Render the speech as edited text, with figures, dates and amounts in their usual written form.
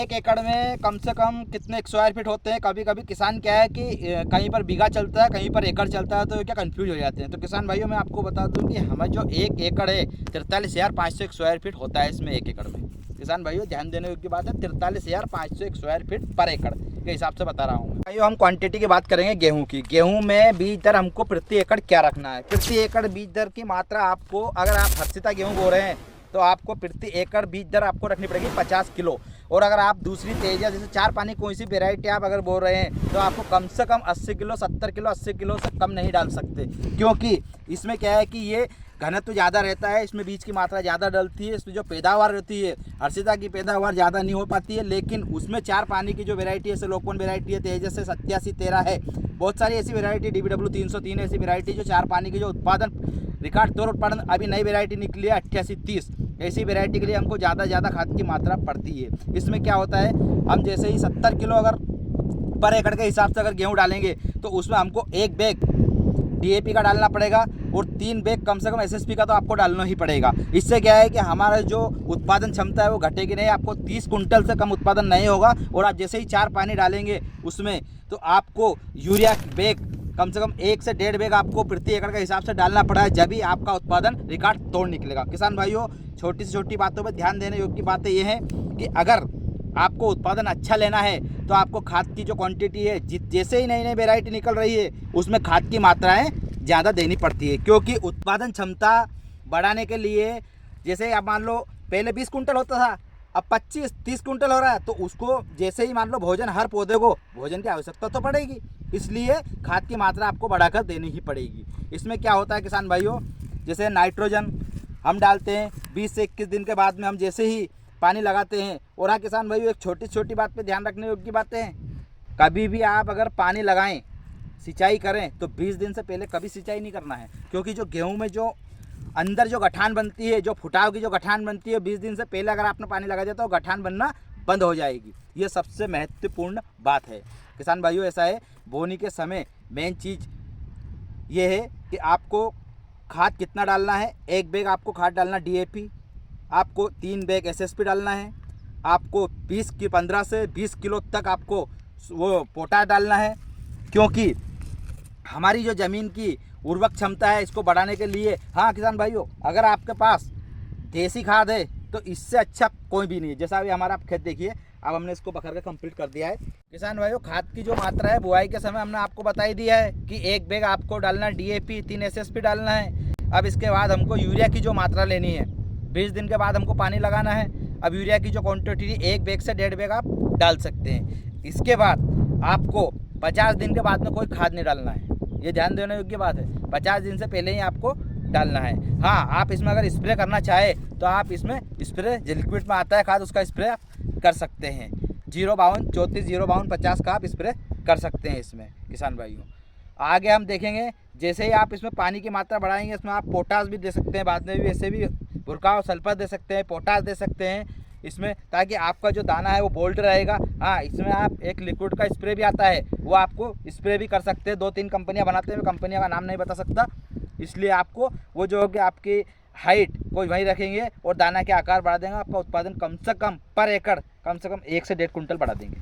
एक एकड़ में कम से कम कितने स्क्वायर फीट होते हैं? कभी कभी किसान क्या है कि कहीं पर बीघा चलता है, कहीं पर एकड़ चलता है, तो क्या कंफ्यूज हो जाते हैं। तो किसान भाइयों मैं आपको बता दूं कि हमें जो एक एकड़ है 43,500 स्क्वायर फीट होता है इसमें एक एकड़ में। किसान भाइयों ध्यान देने की बात है, 43,500 स्क्वायर फीट पर एकड़ के हिसाब से बता रहा हूँ भाइयों। हम क्वांटिटी की बात करेंगे गेहूँ की। गेहूँ में बीज दर हमको प्रति एकड़ क्या रखना है? प्रति एकड़ बीज दर की मात्रा आपको, अगर आप हर्षिता गेहूँ बो रहे हैं तो आपको प्रति एकड़ बीज दर आपको रखनी पड़ेगी 50 किलो। और अगर आप दूसरी तेजा जैसे चार पानी कोई सी वेराइटी आप अगर बो रहे हैं तो आपको कम से कम 80 किलो, 70 किलो, 80 किलो से कम नहीं डाल सकते, क्योंकि इसमें क्या है कि ये घनत्व ज़्यादा रहता है, इसमें बीज की मात्रा ज़्यादा डलती है, इसमें जो पैदावार रहती है हर्षिता की पैदावार ज़्यादा नहीं हो पाती है। लेकिन उसमें चार पानी की जो वेराइटी है, जैसे लोकवन वेराइटी है, तेजस है, 8713 है, बहुत सारी ऐसी वेराइटी, DBW 303 ऐसी वेराइटी जो चार पानी की जो उत्पादन रिकॉर्ड तौर उत्पादन, अभी नई वेराइटी निकली है 8830, ऐसी वेराइटी के लिए हमको ज़्यादा खाद की मात्रा पड़ती है। इसमें क्या होता है, हम जैसे ही 70 किलो अगर पर एकड़ के हिसाब से अगर गेहूँ डालेंगे तो उसमें हमको एक बैग DAP का डालना पड़ेगा और 3 बैग कम से कम SSP का तो आपको डालना ही पड़ेगा। इससे क्या है कि हमारा जो उत्पादन क्षमता है वो घटेगी नहीं, आपको 30 कुंटल से कम उत्पादन नहीं होगा। और आप जैसे ही चार पानी डालेंगे उसमें तो आपको यूरिया बैग कम से कम 1 से 1.5 बैग आपको प्रति एकड़ के हिसाब से डालना पड़ा है, जब ही आपका उत्पादन रिकॉर्ड तोड़ निकलेगा। किसान भाइयों छोटी से छोटी बातों पर ध्यान देने योग्य बातें ये हैं कि अगर आपको उत्पादन अच्छा लेना है तो आपको खाद की जो क्वांटिटी है, जैसे ही नई नई वेराइटी निकल रही है उसमें खाद की मात्राएं ज़्यादा देनी पड़ती है, क्योंकि उत्पादन क्षमता बढ़ाने के लिए, जैसे आप मान लो पहले 20 कुंटल होता था, अब 25-30 कुंटल हो रहा है, तो उसको जैसे ही मान लो भोजन, हर पौधे को भोजन की आवश्यकता तो पड़ेगी, इसलिए खाद की मात्रा आपको बढ़ाकर देनी ही पड़ेगी। इसमें क्या होता है किसान भाइयों, जैसे नाइट्रोजन हम डालते हैं 20 से 21 दिन के बाद में, हम जैसे ही पानी लगाते हैं। और हाँ किसान भाइयों एक छोटी छोटी बात पे ध्यान रखने योग्य बातें हैं, कभी भी आप अगर पानी लगाएं, सिंचाई करें तो 20 दिन से पहले कभी सिंचाई नहीं करना है, क्योंकि जो गेहूं में जो अंदर जो गठान बनती है, जो फुटाव की जो गठान बनती है, 20 दिन से पहले अगर आपने पानी लगा दिया तो गठान बनना बंद हो जाएगी। ये सबसे महत्वपूर्ण बात है किसान भाइयों। ऐसा है, बोनी के समय मेन चीज़ ये है कि आपको खाद कितना डालना है। एक बैग आपको खाद डालना DAP, आपको 3 बैग SSP डालना है, आपको 15 से 20 किलो तक आपको वो पोटाश डालना है, क्योंकि हमारी जो ज़मीन की उर्वरक क्षमता है इसको बढ़ाने के लिए। हाँ किसान भाइयों अगर आपके पास देसी खाद है तो इससे अच्छा कोई भी नहीं है। जैसा अभी हमारा आप खेत देखिए, अब हमने इसको बखर के कंप्लीट कर दिया है। किसान भाइयों खाद की जो मात्रा है बुआई के समय हमने आपको बताई दिया है कि एक बैग आपको डालना है DAP, 3 SSP डालना है। अब इसके बाद हमको यूरिया की जो मात्रा लेनी है, 20 दिन के बाद हमको पानी लगाना है। अब यूरिया की जो क्वान्टिटी एक बैग से 1.5 बैग आप डाल सकते हैं। इसके बाद आपको 50 दिन के बाद में कोई खाद नहीं डालना है, ये ध्यान देने योग्य बात है। 50 दिन से पहले ही आपको डालना है। हाँ आप इसमें अगर स्प्रे करना चाहे तो आप इसमें स्प्रे जो लिक्विड में आता है खाद उसका स्प्रे कर सकते हैं। 052 34 052 50 का आप स्प्रे कर सकते हैं इसमें किसान भाइयों। आगे हम देखेंगे, जैसे ही आप इसमें पानी की मात्रा बढ़ाएंगे इसमें आप पोटास भी दे सकते हैं, बाद में भी ऐसे भी बुरका और सल्फर दे सकते हैं, पोटास दे सकते हैं इसमें, ताकि आपका जो दाना है वो बोल्ड रहेगा। हाँ इसमें आप एक लिक्विड का स्प्रे भी आता है, वो आपको स्प्रे भी कर सकते हैं। 2-3 कंपनियां बनाते हैं, कंपनियों का नाम नहीं बता सकता, इसलिए आपको वो जो होगी आपकी हाइट को वहीं रखेंगे और दाना के आकार बढ़ा देंगे। आपका उत्पादन कम से कम पर एकड़ कम से कम 1 से 1.5 कुंटल बढ़ा देंगे।